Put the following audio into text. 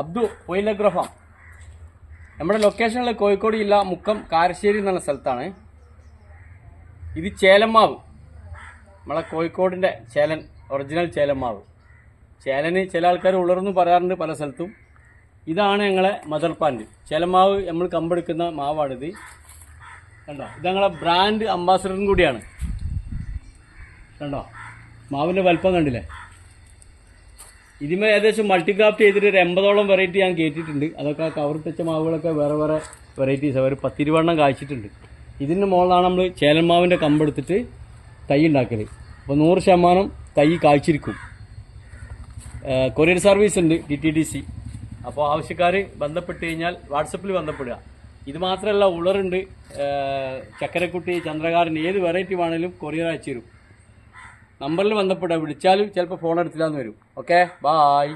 Abdu വൈലഗ്ര farm. നമ്മുടെ ലൊക്കേഷനിൽ കോഴിക്കോട് ജില്ല മുക്കം കാരശ്ശേരി എന്നുള്ള സ്ഥലത്താണ്. ഇത് ചേലമാവ്, നമ്മളെ കോഴിക്കോടിൻ്റെ ചേലൻ, ഒറിജിനൽ ചേലമാവ്. ചേലന് ചില ആൾക്കാർ ഉളർന്നു പറയാറുണ്ട് പല സ്ഥലത്തും. ഇതാണ് ഞങ്ങളെ മദർ പ്ലാന്റ്. ചേലമാവ് നമ്മൾ കമ്പെടുക്കുന്ന മാവാണിത്. കണ്ടോ, ഇത് ഞങ്ങളെ ബ്രാൻഡ് അംബാസഡറും കൂടിയാണ്. കണ്ടോ, മാവിൻ്റെ വലിപ്പം കണ്ടില്ലേ? ഇതിന്മേൽ ഏകദേശം മൾട്ടിക്രാഫ്റ്റ് ചെയ്തിട്ട് ഒരു 80ഓളം വെറൈറ്റി ഞാൻ കയറ്റിയിട്ടുണ്ട്. അതൊക്കെ കവർ തെച്ച മാവുകളൊക്കെ വേറെ വേറെ വെറൈറ്റീസ് ഒരു 10-20 കായ്ച്ചിട്ടുണ്ട്. ഇതിൻ്റെ മുകളിലാണ് നമ്മൾ ചേലന്മാവിൻ്റെ കമ്പെടുത്തിട്ട് തൈ ഉണ്ടാക്കൽ. അപ്പോൾ 100% തൈ കായ്ച്ചിരിക്കും. കൊറിയർ സർവീസ് ഉണ്ട്, TTDC. അപ്പോൾ ആവശ്യക്കാർ ബന്ധപ്പെട്ട് കഴിഞ്ഞാൽ വാട്സപ്പിൽ ബന്ധപ്പെടുക. ഇത് മാത്രമല്ല, ഉളറുണ്ട്, ചക്കരക്കുട്ടി, ചന്ദ്രകാരൻ, ഏത് വെറൈറ്റി വേണമെങ്കിലും കൊറിയർ അയച്ചു തരും. നമ്പറിൽ ബന്ധപ്പെടുക. വിളിച്ചാലും ചിലപ്പോൾ ഫോൺ എടുത്തില്ലാന്ന് വരും. Okay, bye.